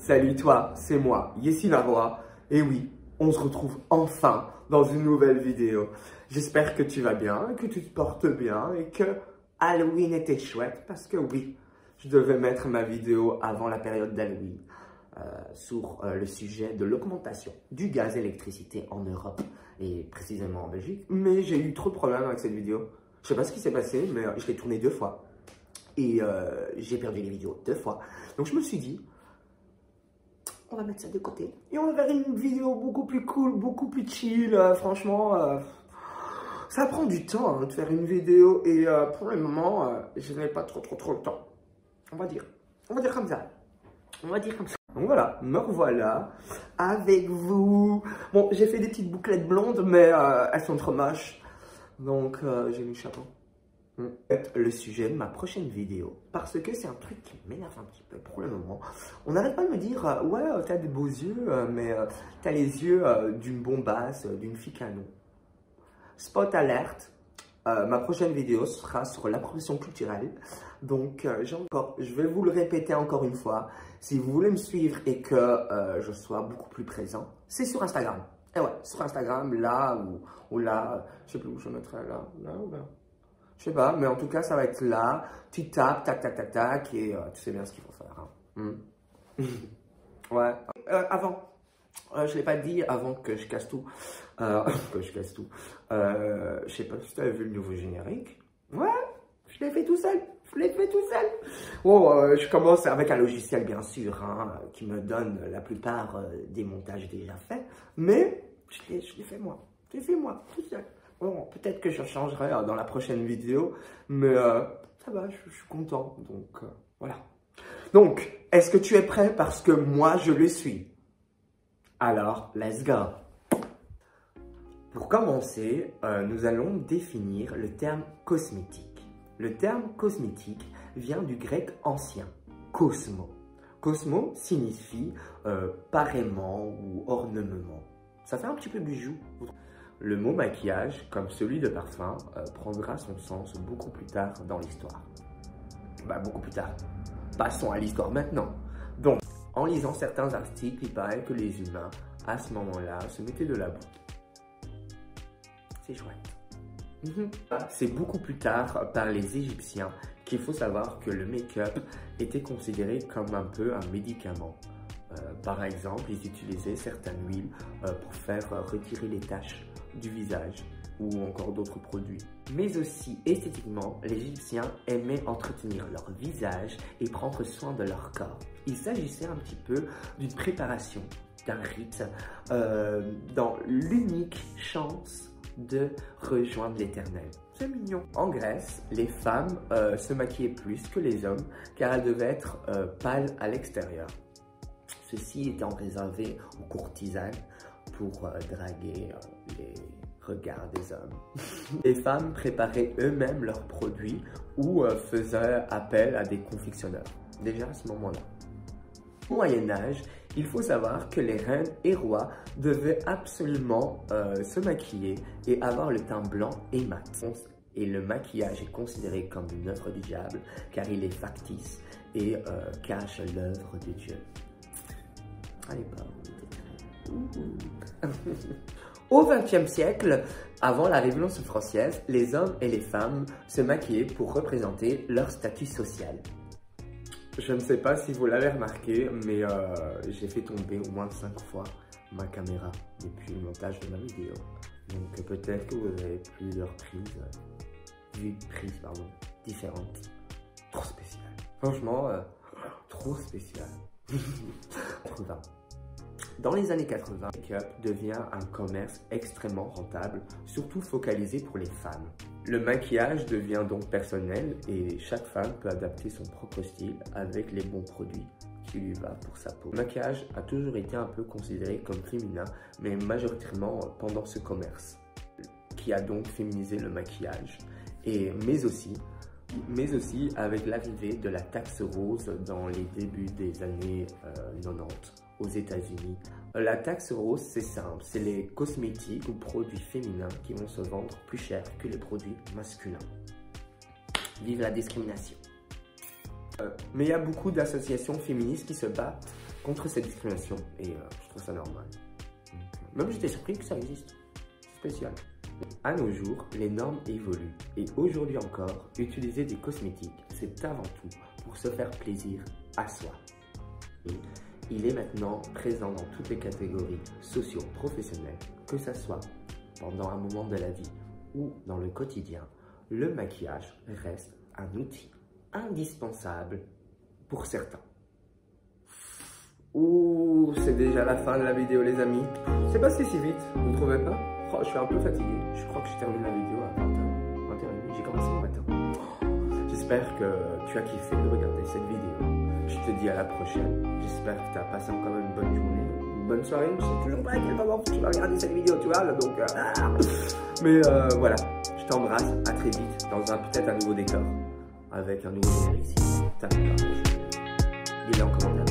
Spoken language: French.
Salut toi, c'est moi, Yessi Lavoie. Et oui, on se retrouve enfin dans une nouvelle vidéo. J'espère que tu vas bien, que tu te portes bien et que Halloween était chouette parce que oui, je devais mettre ma vidéo avant la période d'Halloween sur le sujet de l'augmentation du gaz et l'électricité en Europe et précisément en Belgique. Mais j'ai eu trop de problèmes avec cette vidéo. Je sais pas ce qui s'est passé, mais je l'ai tournée 2 fois et j'ai perdu les vidéos 2 fois. Donc je me suis dit, on va mettre ça de côté et on va faire une vidéo beaucoup plus cool, beaucoup plus chill. Franchement, ça prend du temps de faire une vidéo et pour le moment, je n'ai pas trop le temps. On va dire comme ça. Donc voilà, me revoilà avec vous. Bon, j'ai fait des petites bouclettes blondes, mais elles sont trop moches. Donc j'ai mis le chapeau. Le sujet de ma prochaine vidéo, parce que c'est un truc qui m'énerve un petit peu pour le moment. On n'arrête pas de me dire ouais, t'as des beaux yeux, mais t'as les yeux d'une bombasse, d'une fille canon. Spot alerte, ma prochaine vidéo sera sur l'appropriation culturelle. Donc je vais vous le répéter encore une fois. Si vous voulez me suivre et que je sois beaucoup plus présent, c'est sur Instagram. Et ouais, sur Instagram, là ou là, je sais plus où je mettrai, là ou là. Je sais pas, mais en tout cas, ça va être là. Tu tapes, tac, tac, tac, tac, et tu sais bien ce qu'il faut faire. Ouais. Avant, je ne l'ai pas dit avant que je casse tout. Je sais pas si tu avais vu le nouveau générique. Ouais, je l'ai fait tout seul. Bon, je commence avec un logiciel, bien sûr, qui me donne la plupart des montages déjà faits. Mais je l'ai fait moi. Tout seul. Bon, peut-être que je changerai dans la prochaine vidéo, mais ça va, je suis content, donc voilà. Donc, est-ce que tu es prêt? Parce que moi, je le suis. Alors, let's go. Pour commencer, nous allons définir le terme cosmétique. Le terme cosmétique vient du grec ancien, cosmo. Cosmo signifie pareillement ou ornement. Ça fait un petit peu bijou. Le mot maquillage, comme celui de parfum, prendra son sens beaucoup plus tard dans l'histoire. Beaucoup plus tard. Passons à l'histoire maintenant. Donc, en lisant certains articles, il paraît que les humains, à ce moment-là, se mettaient de la boue. C'est chouette. C'est beaucoup plus tard, par les Égyptiens, qu'il faut savoir que le make-up était considéré comme un peu un médicament. Par exemple, ils utilisaient certaines huiles pour faire retirer les taches du visage ou encore d'autres produits. Mais aussi esthétiquement, les Égyptiens aimaient entretenir leur visage et prendre soin de leur corps. Il s'agissait un petit peu d'une préparation, d'un rite, dans l'unique chance de rejoindre l'éternel. C'est mignon. En Grèce, les femmes se maquillaient plus que les hommes car elles devaient être pâles à l'extérieur. Ceci étant réservé aux courtisanes pour draguer les regards des hommes. Les femmes préparaient eux-mêmes leurs produits ou faisaient appel à des confectionneurs, déjà à ce moment-là. Au Moyen-Âge, il faut savoir que les reines et rois devaient absolument se maquiller et avoir le teint blanc et mat. Et le maquillage est considéré comme une œuvre du diable car il est factice et cache l'œuvre de Dieu. Allez, Au XXe siècle, avant la Révolution française, les hommes et les femmes se maquillaient pour représenter leur statut social. Je ne sais pas si vous l'avez remarqué, mais j'ai fait tomber au moins 5 fois ma caméra depuis le montage de ma vidéo. Donc peut-être que vous avez plusieurs prises différentes. Trop spéciales. Franchement, trop spécial. Trop bien. Dans les années 80, le make-up devient un commerce extrêmement rentable, surtout focalisé pour les femmes. Le maquillage devient donc personnel et chaque femme peut adapter son propre style avec les bons produits qui lui va pour sa peau. Le maquillage a toujours été un peu considéré comme féminin, mais majoritairement pendant ce commerce, qui a donc féminisé le maquillage, mais aussi avec l'arrivée de la taxe rose dans les débuts des années 90 aux États-Unis. La taxe rose, c'est simple, c'est les cosmétiques ou produits féminins qui vont se vendre plus cher que les produits masculins. Vive la discrimination. Mais il y a beaucoup d'associations féministes qui se battent contre cette discrimination et je trouve ça normal. Même j'étais surpris que ça existe. C'est spécial. À nos jours, les normes évoluent et aujourd'hui encore, utiliser des cosmétiques, c'est avant tout pour se faire plaisir à soi. Et il est maintenant présent dans toutes les catégories socio-professionnelles, que ce soit pendant un moment de la vie ou dans le quotidien. Le maquillage reste un outil indispensable pour certains. Ouh, c'est déjà la fin de la vidéo les amis. C'est passé si vite, vous ne trouvez pas? Oh, je suis un peu fatigué. Je crois que je termine la vidéo à 20h, 21h. J'ai commencé le matin. J'espère que tu as kiffé de regarder cette vidéo. Je te dis à la prochaine. J'espère que tu as passé encore une bonne journée, une bonne soirée. Je sais toujours pas à quel moment tu vas regarder cette vidéo, tu vois. Là, donc, mais voilà, je t'embrasse. À très vite dans peut-être un nouveau décor avec un nouveau générique. Si t'as pas, dis-le en commentaire.